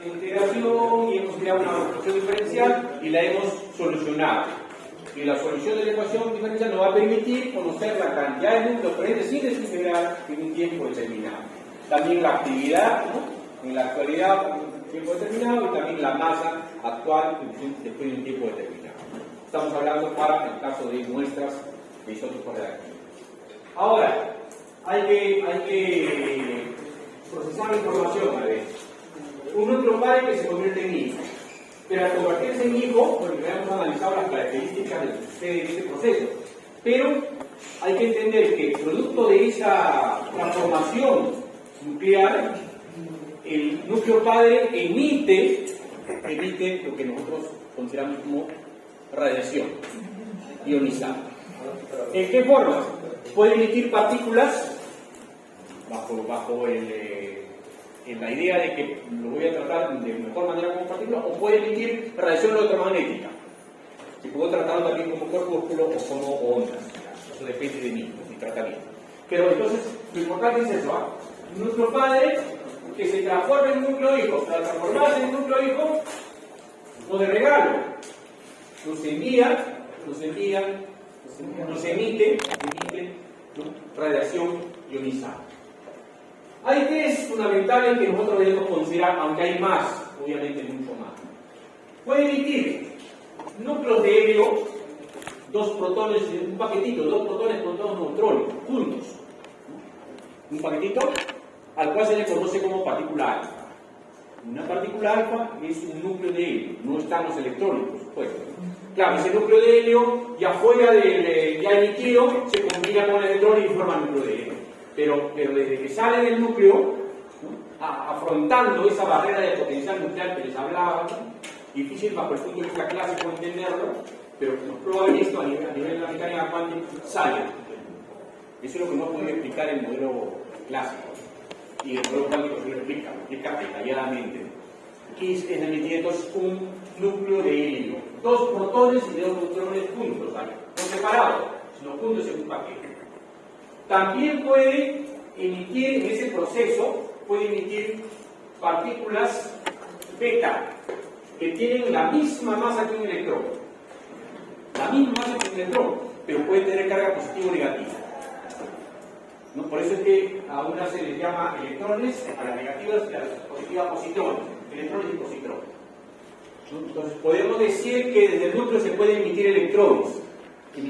integración y hemos creado una ecuación diferencial y la hemos solucionado. Y la solución de la ecuación diferencial nos va a permitir conocer la cantidad de núcleos presentes sin desintegrar en un tiempo determinado. También la actividad, ¿no?, en la actualidad en un tiempo determinado, y también la masa actual después de un tiempo determinado. Estamos hablando para el caso de muestras de isótopos reactivos. Ahora, hay que procesar la información a veces. Un núcleo padre que se convierte en hijo. Pero al convertirse en hijo, bueno, ya hemos analizado las características de este proceso. Pero hay que entender que producto de esa transformación nuclear, el núcleo padre emite lo que nosotros consideramos como radiación ionizada. ¿En qué forma? Puede emitir partículas bajo la idea de que lo voy a tratar de mejor manera como partículas, o puede emitir radiación electromagnética, que puedo tratarlo también como corpúsculo o como ondas. Eso depende de mi tratamiento. Pero entonces, lo importante es eso, ¿ah? Un núcleo padre que se transforma en un núcleo hijo. Para transformarse en un núcleo hijo, no de regalo, nos emite radiación ionizada. Hay tres fundamentales que nosotros debemos considerar, aunque hay más, obviamente mucho más. Puede emitir núcleos de helio, dos protones, un paquetito, dos protones con dos neutrones, juntos. Un paquetito al cual se le conoce como partícula alfa. Una partícula alfa es un núcleo de helio, no están los electrones, por supuesto. Claro, ese núcleo de helio, ya fuera ya emitido, se combina con el electrón y forma el núcleo de helio. Pero desde que sale del núcleo, ¿no?, afrontando esa barrera de potencial nuclear que les hablaba, ¿no?, difícil bajo el punto de vista clásico entenderlo, pero nos prueban esto a nivel de la mecánica cuántica, sale. Eso es lo que no puede explicar el modelo clásico. Y el modelo cuántico se lo explica detalladamente. Aquí es emitido entonces un núcleo de helio, dos protones y dos neutrones juntos, ¿vale?, no separados, sino juntos en un paquete. También puede emitir, en ese proceso, partículas beta, que tienen la misma masa que un electrón. La misma masa que un electrón, pero pueden tener carga positiva o negativa. ¿No? Por eso es que a unas se les llama electrones, a las negativas y a las positivas positrones. Electrones y positrones. ¿No? Entonces podemos decir que desde el núcleo se pueden emitir electrones. Se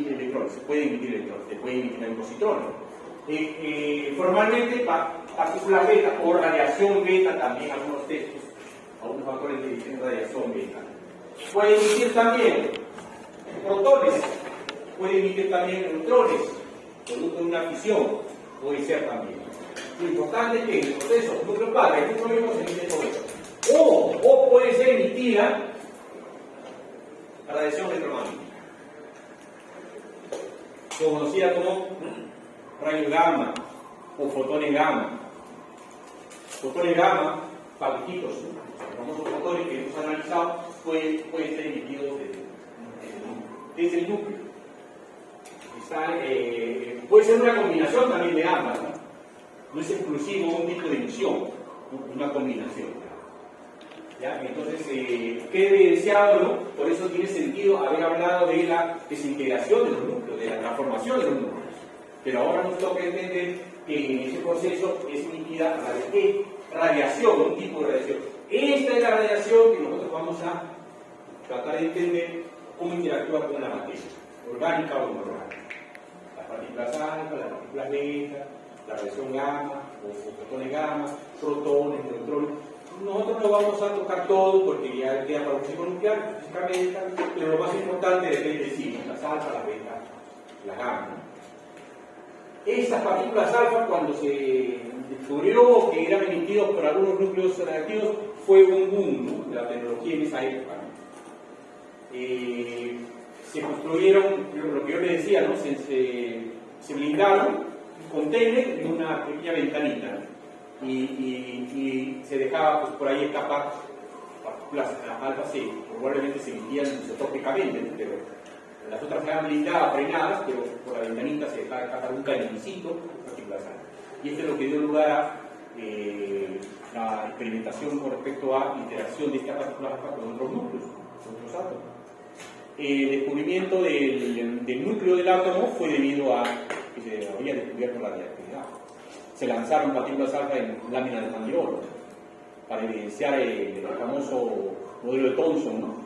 pueden emitir electrones, se pueden emitir también positrones. Formalmente, partículas beta o radiación beta, también algunos textos, algunos autores le dicen radiación beta. Puede emitir también protones, puede emitir también neutrones, producto de una fisión, puede ser también. Lo importante es que en el proceso núcleo padre, el núcleo hijo se emite todo eso. O puede ser emitida radiación electromagnética, conocida como rayo gamma o fotones gamma. Fotones gamma, paquetitos, los famosos fotones que hemos analizado, pueden ser emitidos desde el núcleo. Puede ser una combinación también de ambas, no es exclusivo un tipo de emisión, una combinación. ¿Ya? Entonces, queda evidenciado, ¿no? Por eso tiene sentido haber hablado de la desintegración de los núcleos, de la transformación de los núcleos. Pero ahora nos toca entender que en ese proceso es emitida radiación, un tipo de radiación. Esta es la radiación que nosotros vamos a tratar de entender cómo interactúa con la materia, orgánica o inorgánica. Las partículas alfa, las partículas beta, la radiación gamma o fotones gamma, protones, neutrones. Nosotros no vamos a tocar todo porque ya queda para un ciclo nuclear, físicamente, pero lo más importante depende de sí, las alfa, las beta, las gamma. Estas partículas alfa, cuando se descubrió que eran emitidos por algunos núcleos reactivos, fue un boom, ¿no?, de la tecnología en esa época. Se construyeron, lo que yo les decía, ¿no?, se blindaron un container y una pequeña ventanita, ¿no?, y se dejaba pues, por ahí escapar partículas alfa, probablemente se emitían isotópicamente, ¿no?, pero las otras quedaban blindadas, frenadas, pero por la ventanita se dejaba escapar un cañoncito, partículas alfa. Y esto es lo que dio lugar a la experimentación con respecto a interacción de esta partícula alfa con otros núcleos, con otros átomos. El descubrimiento del núcleo del átomo fue debido a que se había descubierto la reactividad. Se lanzaron partículas alfa en láminas de pan de oro para evidenciar el famoso modelo de Thomson, ¿no?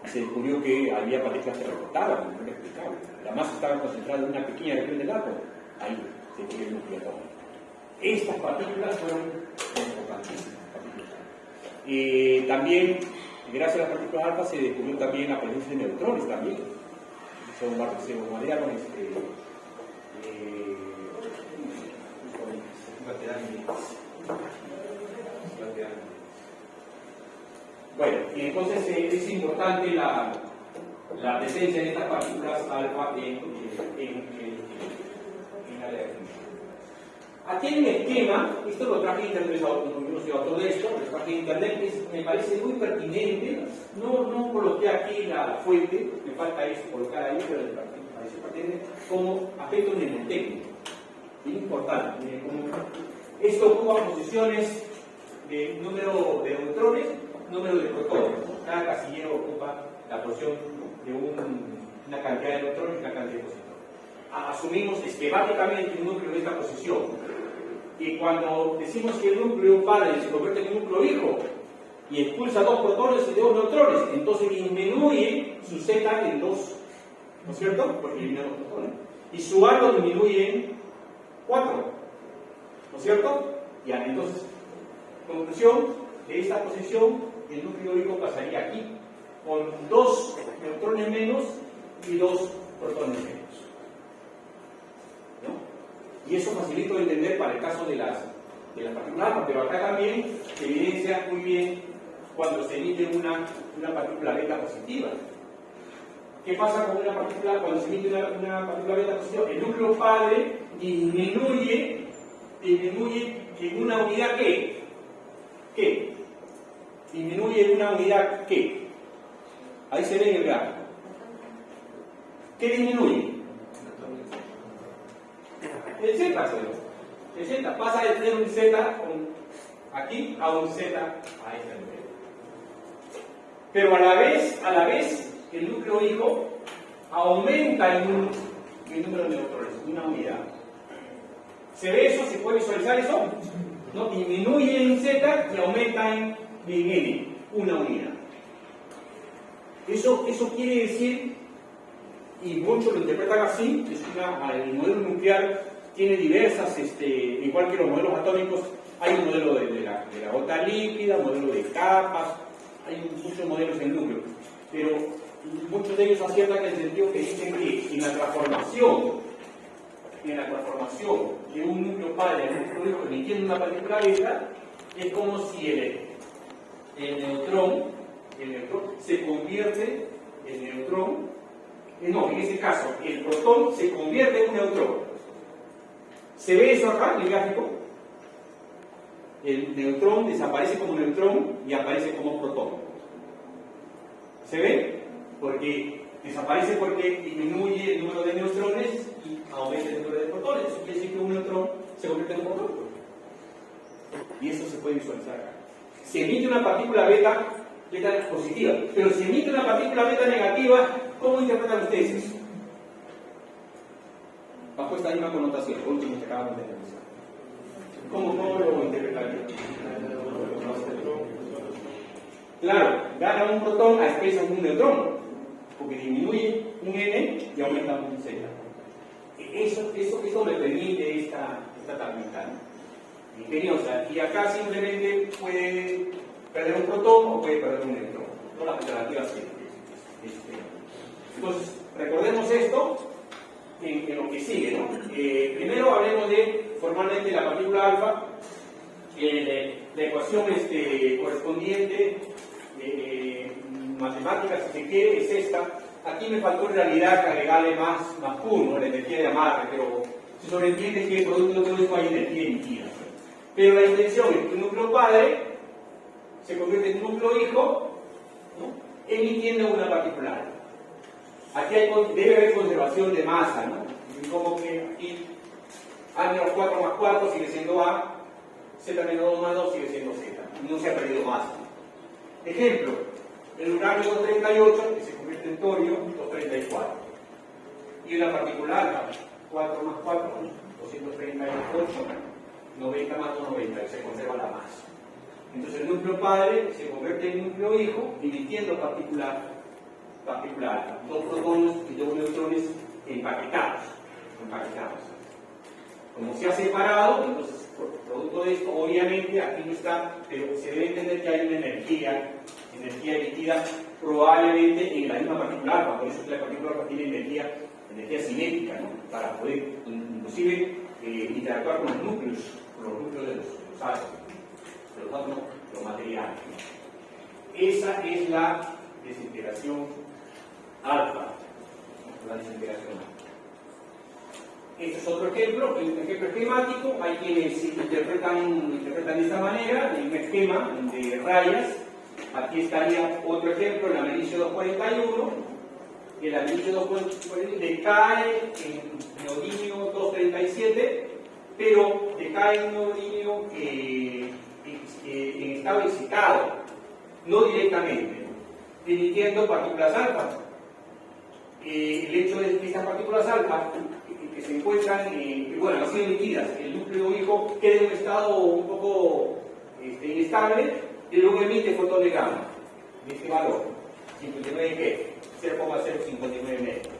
Se descubrió que había partículas que rebotaban, no explicable. La masa estaba concentrada en una pequeña región del átomo. Ahí se descubrió el núcleo atómico. Estas partículas fueron importantísimas. También, gracias a las partículas alfa, se descubrió también la presencia de neutrones también. Se bombardearon bueno, y entonces es importante la presencia de estas partículas alfa en la reacción. Aquí hay un esquema, esto lo traje de internet, no sé todo esto, lo traje de internet, me parece muy pertinente. No coloqué aquí la fuente, me falta eso, colocar ahí, pero me parece pertinente como aspecto mnemotécnico. Bien importante. Esto ocupa posiciones de número de neutrones, número de protones. Cada casillero ocupa la posición de una cantidad de neutrones y una cantidad de positrones. Asumimos esquemáticamente un núcleo de esta posición. Y cuando decimos que el núcleo padre se convierte en un núcleo hijo y expulsa 2 protones y 2 neutrones, entonces disminuye su Z en 2, ¿no es cierto? Porque elimina 2 protones. Y su A lo disminuye en 4, ¿no es cierto? Ya, entonces, conclusión de esta posición, el núcleo hijo pasaría aquí, con 2 neutrones menos y 2 protones menos. ¿No? Y eso facilita de entender para el caso de las partículas alfa, pero acá también se evidencia muy bien cuando se emite una partícula beta positiva. ¿Qué pasa con una partícula cuando se emite una partícula beta positiva? El núcleo padre disminuye en una unidad ¿qué? ¿Qué? Disminuye en una unidad ¿qué? Ahí se ve en el gráfico. ¿Qué disminuye? El Z, el Z pasa de tener un Z aquí a un Z a este nivel. Pero a la vez el núcleo hijo aumenta en número de neutrones, una unidad. ¿Se ve eso? ¿Se puede visualizar eso? ¿No? Disminuye en Z y aumenta en N, una unidad. Eso quiere decir, y muchos lo interpretan así, el modelo nuclear tiene diversas, igual que los modelos atómicos, hay un modelo de la gota líquida, modelo de capas, hay muchos modelos en núcleo, pero muchos de ellos aciertan en el sentido que dicen que en la transformación de un núcleo padre a un núcleo hijo emitiendo una partícula beta, es como si el neutrón se convierte en ese caso, el protón se convierte en un neutrón. ¿Se ve eso acá en el gráfico? El neutrón desaparece como neutrón y aparece como protón. ¿Se ve? Porque desaparece porque disminuye el número de neutrones y aumenta el número de protones. Eso quiere decir que un neutrón se convierte en un protón. Y eso se puede visualizar acá. Se emite una partícula beta positiva, pero si emite una partícula beta negativa, ¿cómo interpretan ustedes eso? Bajo esta misma connotación, lo último que acabamos de analizar. ¿Cómo lo interpretarían? Claro, gana un protón a expensas de un neutrón, porque disminuye un N y aumenta un Z. Eso me permite esta tablita, ¿no? Ingeniosa. Y acá simplemente puede perder un protón o puede perder un neutrón. No las alternativas siempre. Entonces, recordemos esto en lo que sigue, ¿no? Primero hablemos de formalmente la partícula alfa, la ecuación correspondiente matemática, si se quiere, es esta. Aquí me faltó en realidad agregarle más Q, la energía de amarre, pero se sobreentiende que el producto de todo esto hay energía emitida. Pero la intención es que un núcleo padre se convierte en un núcleo hijo, ¿no?, emitiendo una particular. Aquí debe haber conservación de masa, ¿no? Como que aquí A menos 4 más 4 sigue siendo A, Z-2 más 2 sigue siendo Z, no se ha perdido más. Ejemplo, el uranio 238 que se convierte en torio 234. Y una particular, 4 más 4, 238, 90 más 290, que se conserva la masa. Entonces el núcleo padre se convierte en núcleo hijo, dividiendo particular, dos protones y dos neutrones empaquetados. Como se ha separado, entonces, producto de esto, obviamente aquí no está, pero se debe entender que hay una energía emitida probablemente en la misma particular, por eso es que la particular tiene energía cinética, ¿no? Para poder inclusive interactuar con los núcleos de los átomos, los materiales. Esa es la desintegración alfa. Este es otro ejemplo, un ejemplo esquemático. Hay quienes interpretan de esta manera, en un esquema de rayas. Aquí estaría otro ejemplo, el americio 241. El americio 241 decae en neodimio 237, pero decae en neodimio en estado excitado, no directamente, emitiendo partículas alfa. El hecho de que estas partículas alfa que se encuentran, bueno, han sido emitidas, el núcleo hijo queda en un estado un poco inestable y luego emite fotón de gamma de este valor, 59 ¿qué? 0,059 metros.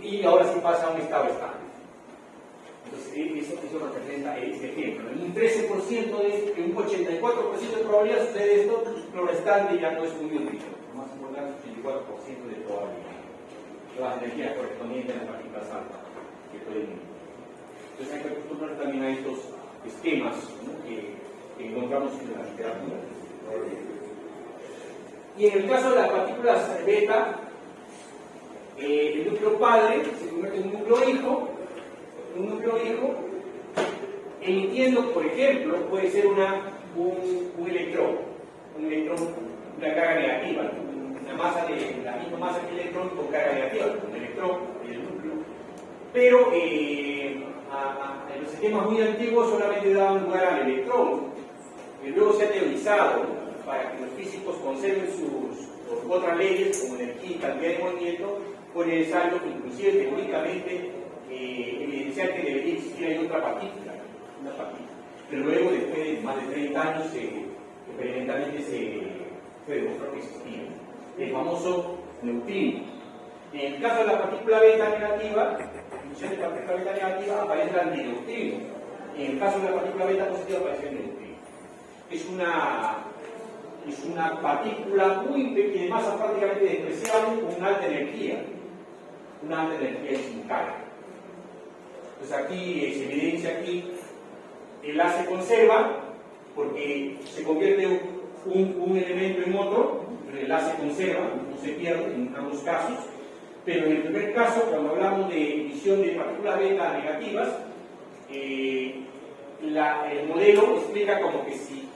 Y ahora sí pasa a un estado estable. Entonces, eso representa este ejemplo. En un 13%, en un 84% de probabilidad sucede esto, lo restante ya no es muy útil. Lo más importante es 84% de probabilidad. Las energías correspondientes a las partículas alfa que pueden ir. Entonces hay que acostumbrar también a estos esquemas, ¿no? que encontramos en la literatura. Y en el caso de las partículas beta, el núcleo padre se convierte en un núcleo hijo, emitiendo, por ejemplo, puede ser un electrón, una carga negativa, una masa la misma masa que el electrón con carga negativa, un electrón en el núcleo. Pero en los esquemas muy antiguos solamente daban lugar al electrón, y luego se ha teorizado para que los físicos conserven sus otras leyes como energía y cantidad de movimiento. Fue necesario, inclusive teóricamente, evidenciar que debería existir otra partícula, pero luego, después de más de 30 años, experimentalmente se demostró que existía el famoso neutrino. En el caso de la partícula beta negativa, función de partícula beta negativa, aparece el antineutrino. En el caso de la partícula beta positiva aparece el neutrino. Es una partícula muy pequeña, de masa prácticamente despreciable, con una alta energía y sin carga. Entonces aquí se evidencia el A se conserva porque se convierte un elemento en otro, pero el A se conserva, no se pierde en ambos casos. Pero en el primer caso, cuando hablamos de emisión de partículas beta negativas, el modelo explica como que si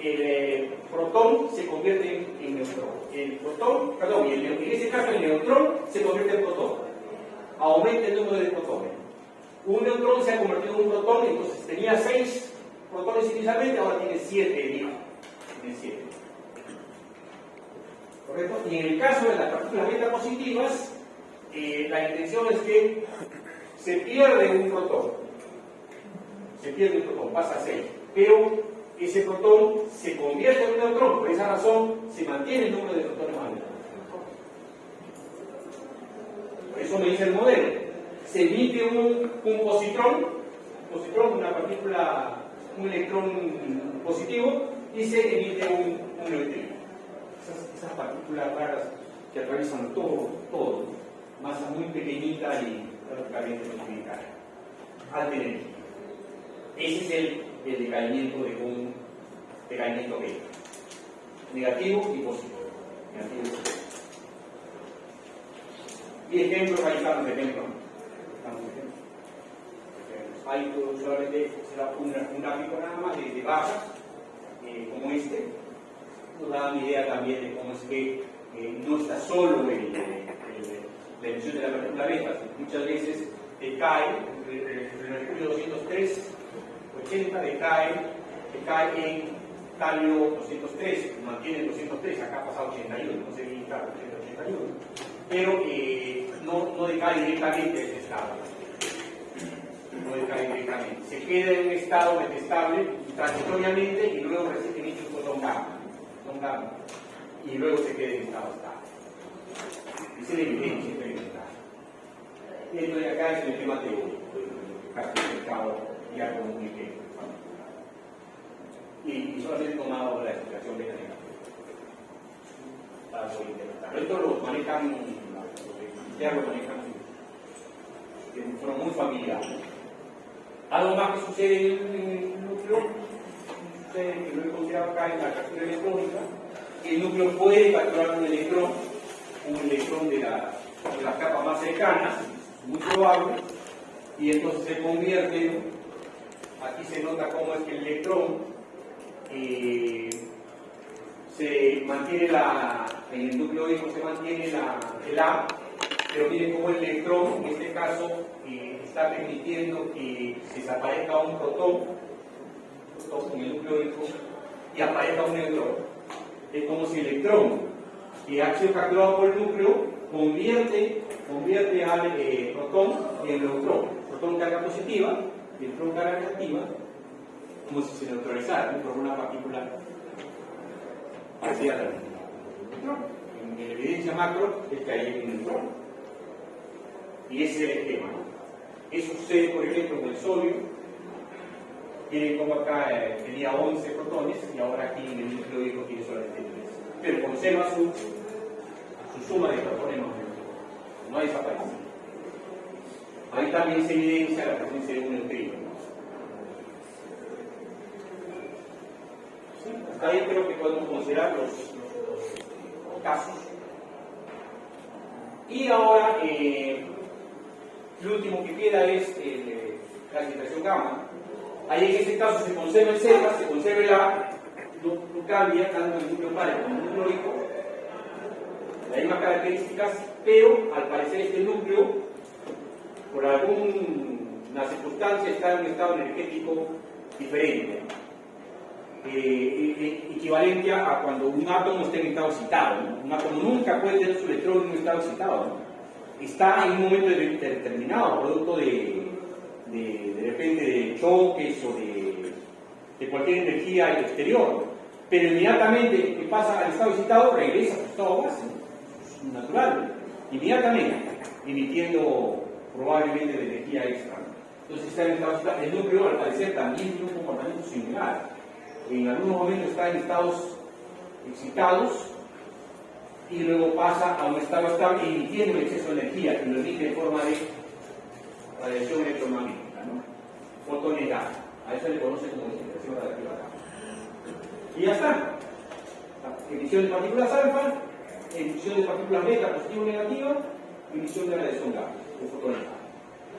el protón se convierte en neutrón. En ese caso el neutrón se convierte en protón. Aumenta el número de protones. Un neutrón se ha convertido en un protón, entonces tenía 6 protones inicialmente, ahora tiene 7, Tiene 7. ¿Correcto? Y en el caso de las partículas beta positivas, la intención es que se pierde un protón. Pasa a 6. Pero ese protón se convierte en un neutrón, por esa razón se mantiene el número de protones más alto. Por eso me dice el modelo. Se emite un positrón, una partícula, un electrón positivo, y se emite un neutrino. Esas partículas raras que atraviesan todo, masa muy pequeñita y prácticamente no tiene carga, alta energía. Ese es el decaimiento de un decaimiento beta, negativo y positivo. Y ejemplos, ahí están los ejemplos. Hay solamente será un gráfico nada más de bajas, como este. Nos da una idea también de cómo es que no está solo la emisión de la partícula beta. Muchas veces decae, el mercurio 203, 80 decae que cae en talio 213, mantiene 213, acá ha pasado 81, no sé bien claro, 81, pero no decae directamente de ese estado. No decae directamente. Se queda en un estado metastable transitoriamente y luego recibe emite un fotón gamma, y luego se queda en estado estable. Esa es la evidencia experimental. Esto de acá es el tema teórico, casi explicado ya como un ejemplo. Y solamente he tomado la explicación mecánica para poder interpretarlo. Esto lo manejan, ya lo manejan de forma muy familiar. Algo más que sucede en el núcleo, sucede que lo he considerado acá en la captura electrónica, que el núcleo puede capturar un electrón de las capas más cercanas, muy probable, y entonces se convierte, aquí se nota cómo es que el electrón se mantiene en el núcleo hídrico se mantiene el A, pero miren cómo el electrón, en este caso, está permitiendo que desaparezca un protón en el núcleo hídrico y aparezca un neutrón. Es como si el electrón que ha sido capturado por el núcleo convierte al protón en neutrón. Protón carga positiva y el protón carga negativa, como si se neutralizara por una partícula hacia el neutrón. En la evidencia macro es que hay un neutrón. Y ese es el esquema, ¿no? Eso sucede, por ejemplo, con el sodio. Miren como acá tenía 11 protones y ahora aquí en el núcleo hídrico tiene solamente 3. Pero conserva su suma de protones no ha desaparecido. Ahí también se evidencia la presencia de un neutrino. ¿Sí? Hasta ahí creo que podemos considerar los casos. Y ahora, lo último que queda es la excitación gamma. Ahí en este caso se conserva el Z, se conserva el A, no cambia tanto el núcleo padre como el núcleo hijo, las mismas características, pero al parecer este núcleo, por alguna circunstancia, está en un estado energético diferente, equivalente a cuando un átomo está en estado excitado, ¿no? Un átomo nunca puede tener su electrón en un estado excitado, ¿no? Está en un momento determinado, producto de repente de choques o de cualquier energía exterior, pero inmediatamente que pasa al estado excitado regresa a su estado base, ¿no? Natural, inmediatamente, emitiendo probablemente de energía extra, ¿no? Entonces está en estado excitado. El núcleo al parecer también tiene un comportamiento similar. En algunos momentos está en estados excitados y luego pasa a un estado estable emitiendo exceso de energía y lo emite en forma de radiación electromagnética, ¿no? Fotones gamma. A eso le conoce como excitación radiactiva gamma. Y ya está. Emisión de partículas alfa, emisión de partículas beta positiva o negativa, emisión de radiación gamma, de fotones gamma.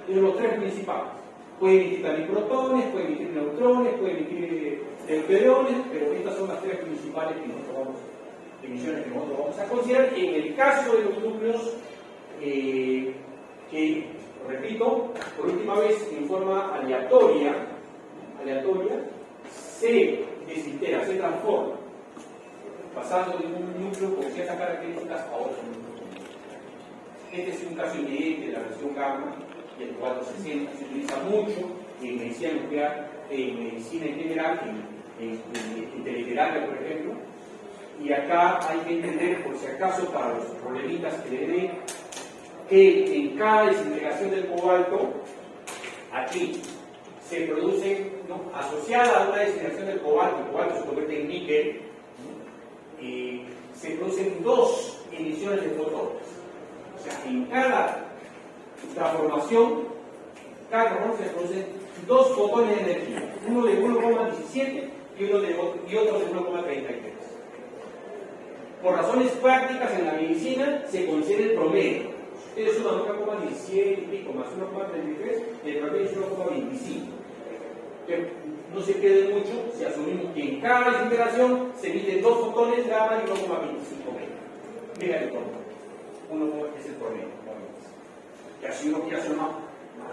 Son los tres principales. Puede emitir también protones, puede emitir neutrones, puede emitir deuteriones, pero estas son las tres principales emisiones que nosotros vamos a considerar. En el caso de los núcleos que, repito, por última vez en forma aleatoria se desintegra, se transforma, pasando de un núcleo con ciertas características a otro núcleo. Este es un caso evidente de la radiación gamma, del 460, se utiliza mucho en medicina nuclear, en medicina en general, en teleterapia, por ejemplo. Y acá hay que entender, por si acaso, para los problemitas que le den, que en cada desintegración del cobalto, aquí se produce, ¿no? Asociada a una desintegración del cobalto, el cobalto se convierte en níquel, ¿no? Se producen dos emisiones de fotones. O sea, en cada transformación se producen dos fotones de energía, uno de 1,17 y otro de 1,33. Por razones prácticas en la medicina se considera el promedio. Ustedes suman 1,17 y pico más 1,33, el promedio es 1,25. No se quede mucho si asumimos que en cada desintegración se emiten dos fotones gamma y 1,25 mega electrones. Uno es el promedio. Y así uno quiere hacer más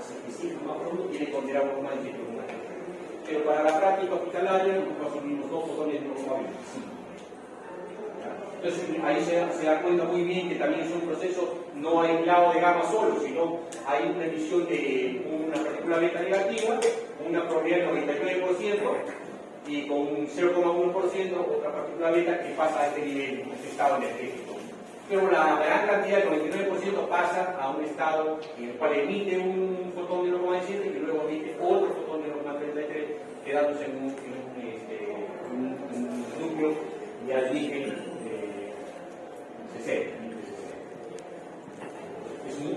específico, más profundo, tiene que considerar 1,17. pero para la práctica hospitalaria nosotros asumimos 2 fotones de 1,25. Entonces ahí se da cuenta muy bien que también es un proceso no aislado de gamma solo, sino hay una emisión de una partícula beta negativa, una probabilidad del 99% y con un 0,1% otra partícula beta que pasa a este nivel, a este estado energético. Pero la gran cantidad del 99% pasa a un estado en el cual emite un fotón de 1,7 y luego emite otro fotón de 1,33, quedándose en un núcleo de alnígeno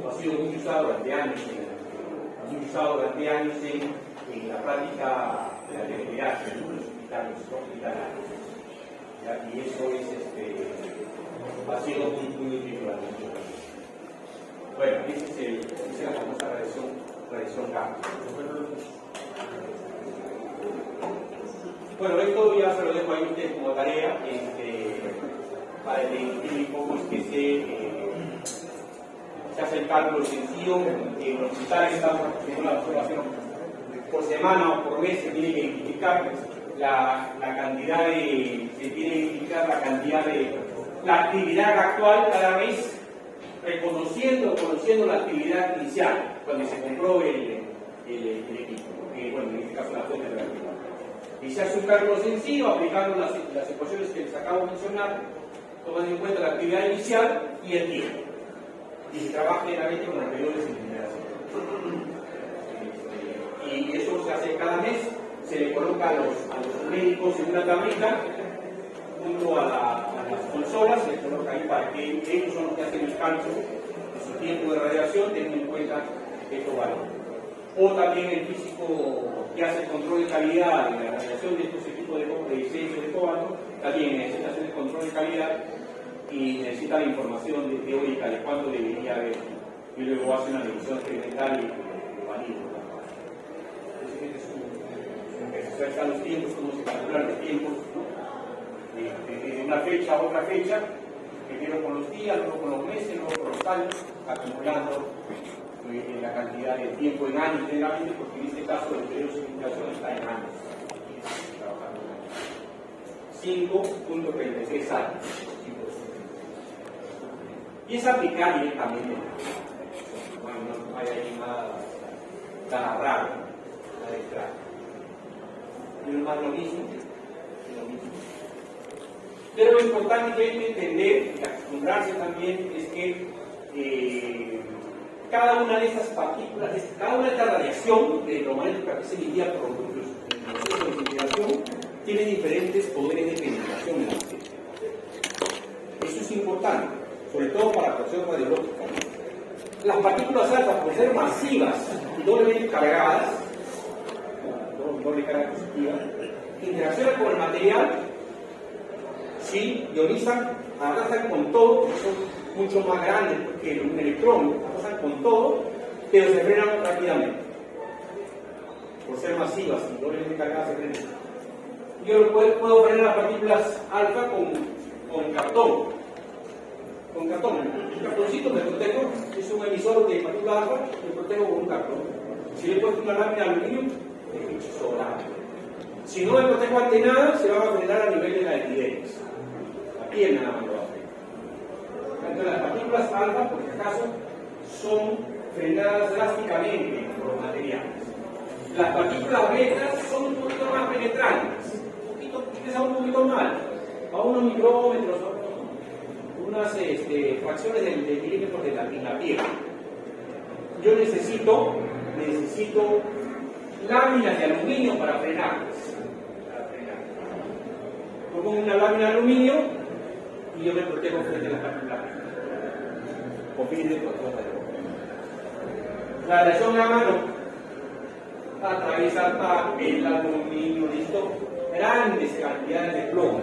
ha sido muy usado durante años, en la práctica de la electricidad en los hospitalarios. Y eso ha sido muy útil durante mucho tiempo. Bueno, esa es la famosa radiación gamma. Bueno, esto ya se lo dejo ahí a ustedes como tarea. Para definir cómo es que se hace el cálculo sencillo. En los hospitales estamos haciendo la observación por semana o por mes. Se tiene que identificar la cantidad de la actividad actual cada mes, conociendo la actividad inicial cuando se compró el equipo, bueno, en este caso la fuente relativa. Y se hace un cálculo sencillo aplicando las ecuaciones que les acabo de mencionar, tomando en cuenta la actividad inicial y el tiempo. Y se trabaja generalmente con los periodos de generación. Y eso se hace cada mes, se le coloca a los médicos en una tablita junto a las consolas, se les coloca ahí para que ellos son los que hacen el cálculo de su tiempo de radiación, teniendo en cuenta estos valores. O también el físico que hace el control de calidad de la radiación de estos equipos de ciencia de cobalto, también necesita hacer el control de calidad y necesita la información teórica de cuánto debería haber, y luego hace una revisión experimental y lo valida. Entonces están los tiempos, cómo se calculan los tiempos, ¿no? De una fecha a otra fecha, primero con los días, luego con los meses, luego con los años, acumulando la cantidad de tiempo en años generalmente, porque en este caso el periodo de simulación está en años. 5.33 años. Y es aplicar directamente. Bueno, no hay ahí nada raro, nada extraño. Y lo más lo mismo. Pero lo importante que hay que entender y acostumbrarse también es que cada una de estas partículas, cada una de esta radiación de electromagnética que se emitía por los procesos de integración, tiene diferentes poderes de penetración en la materia. Eso es importante, sobre todo para la presión radiológica. Las partículas alfa, por ser masivas y doblemente cargadas, doble carga positiva, interaccionan con el material, sí, ionizan, arrasan con todo, son mucho más grandes que un electrón, arrasan con todo, pero se frenan rápidamente. Por ser masivas y doblemente cargadas se frenan. Yo puedo frenar las partículas alfa con cartón. Con cartón. Un cartoncito me protejo, es un emisor de partículas alfa, me protejo con un cartón. Si le he puesto una lámina de aluminio, es sobrado. Si no me protejo ante nada, se va a frenar a nivel de la epidermis. La piel nada más lo va a frenar. Entonces, las partículas alfa, por si acaso, son frenadas drásticamente por los materiales. Las partículas beta son un poquito más penetrantes, un poquito mal, a unos micrómetros, unas fracciones de milímetros en la piel. Yo necesito láminas de aluminio para frenarlas. Yo pongo una lámina de aluminio y yo me protejo frente a las partículas. Con fines de protección. La radiación gamma no atraviesa papel, aluminio, listo, grandes cantidades de plomo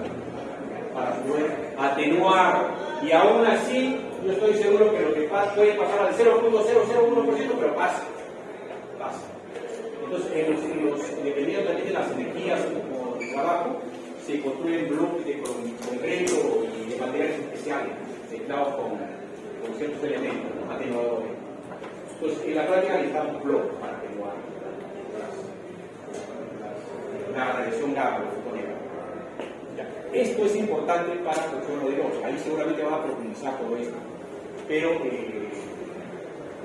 para poder atenuar, y aún así yo estoy seguro que lo que puede pasar al 0.001%, pero pasa. Entonces, dependiendo también de las energías como de trabajo, se construyen bloques de concreto y de materiales especiales mezclados con ciertos elementos, ¿no? Atenuadores. Entonces, en la práctica necesitamos bloques para atenuar radiación gamma, los fotones gamma. Ya. Esto es importante para el suelo de hoy. Ahí seguramente van a profundizar todo esto. Pero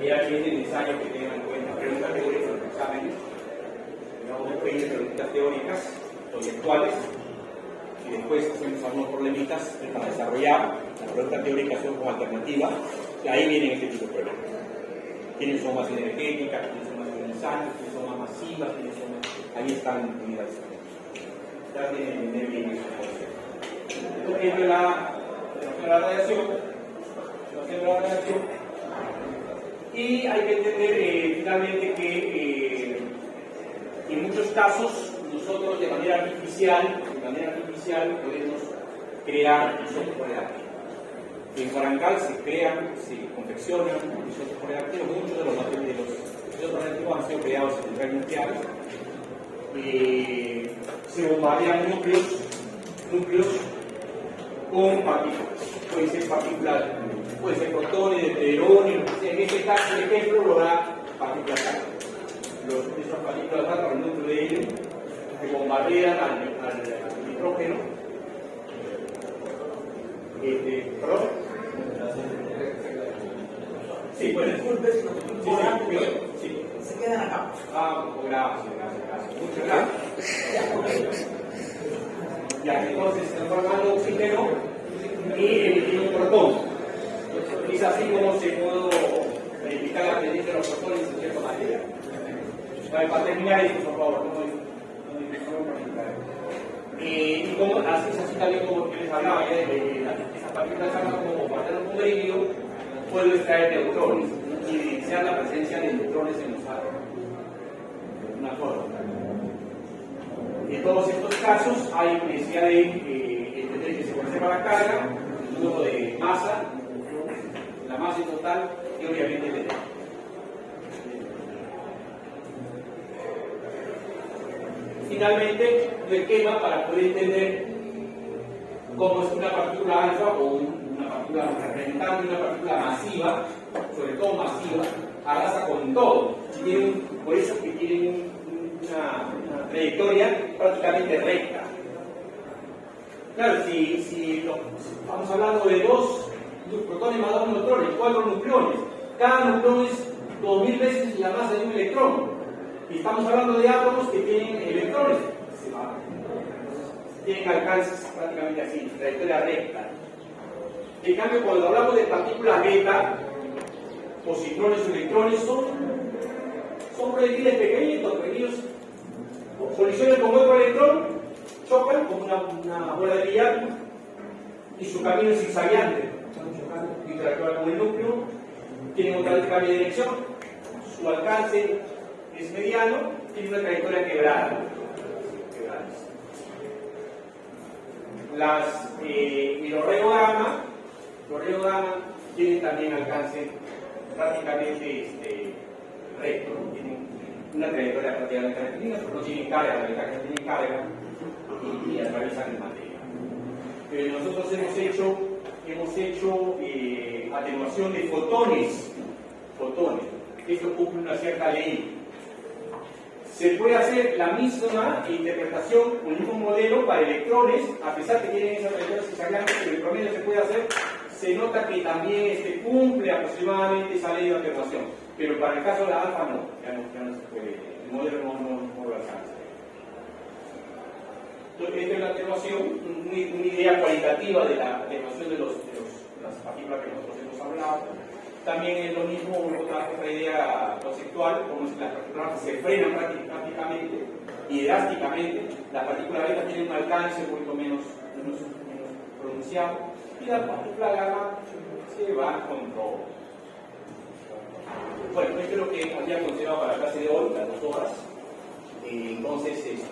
era que es necesario que tengan en cuenta preguntas teóricas en los exámenes, digamos, 20 preguntas teóricas, conceptuales, y después hacemos algunos problemitas para desarrollar. Las preguntas teóricas son como alternativa, y ahí vienen este tipo de problemas. ¿Quiénes son más energéticas? ¿Quiénes son más ionizantes? ¿Quiénes son más masivas? ¿Quiénes son más... Ahí están unidas. Ya tienen que entender bien eso. Entonces, de la radiación, y hay que entender finalmente que en muchos casos nosotros de manera artificial podemos crear isótopos reactivos. En Guarancal se crean, se confeccionan isótopos reactivos. Muchos de los isótopos reactivos han sido creados en centrales nucleares. Se bombardean núcleos con partículas. Pueden ser partículas, pueden ser protones, deuterium. En este caso, el ejemplo lo da partículas alfa. Esas partículas alfa, el núcleo de helio, se bombardean al nitrógeno. ¿Perdón? Sí, bueno. Sí. Se quedan acá. Gracias. Muchas gracias. Ya, entonces se forma el oxígeno y un protón. Es así como se puede verificar la presencia de los protones en cierta materia. Para terminar esto, por favor, y como así es así también como les hablaba ya de esas partículas como bombardeadas con helio, puedo extraer neutrones y evidenciar la presencia de neutrones en los átomos. De una forma. En todos estos casos hay necesidad de entender que se conserva la carga, el número de masa, la masa en total y obviamente el energía. Finalmente, un esquema para poder entender cómo es una partícula alfa o una partícula representante, una partícula masiva, sobre todo masiva, arrasa con todo. Por eso que tienen una trayectoria prácticamente recta. Claro, si estamos hablando de dos protones más dos neutrones, 4 nucleones, cada nucleón es 2000 veces la masa de un electrón. Y estamos hablando de átomos que tienen electrones, tienen alcances prácticamente así, trayectoria recta. En cambio, cuando hablamos de partículas beta, positrones o electrones, son proyectiles pequeños, colisionan con otro electrón, chocan como una bola de billar y su camino es zigzagueante. Interactúan con el núcleo, tienen otra vez cambio de dirección, su alcance es mediano, tiene una trayectoria quebrada. Los rayos gamma tienen también alcance prácticamente recto, tienen una trayectoria prácticamente rectilínea, pero no tienen carga, la ventaja es que tienen carga y atraviesan el material. Nosotros hemos hecho atenuación de fotones. Esto cumple una cierta ley. Se puede hacer la misma interpretación con el mismo modelo para electrones, a pesar que tienen esas trayectorias zigzagueantes, pero el promedio se puede hacer. Se nota que también cumple aproximadamente esa ley de atenuación, pero para el caso de la alfa no, ya no se puede, el modelo no lo alcanza. Entonces, esta es la atenuación, una idea cualitativa de la atenuación de las partículas que nosotros hemos hablado. También es lo mismo, otra idea conceptual, como si las partículas se frenan prácticamente y drásticamente. Las partículas beta tienen un alcance un poquito menos pronunciado y la partícula gamma se va con todo. Bueno, esto es lo que había considerado para la clase de hoy, las 2 horas. Entonces,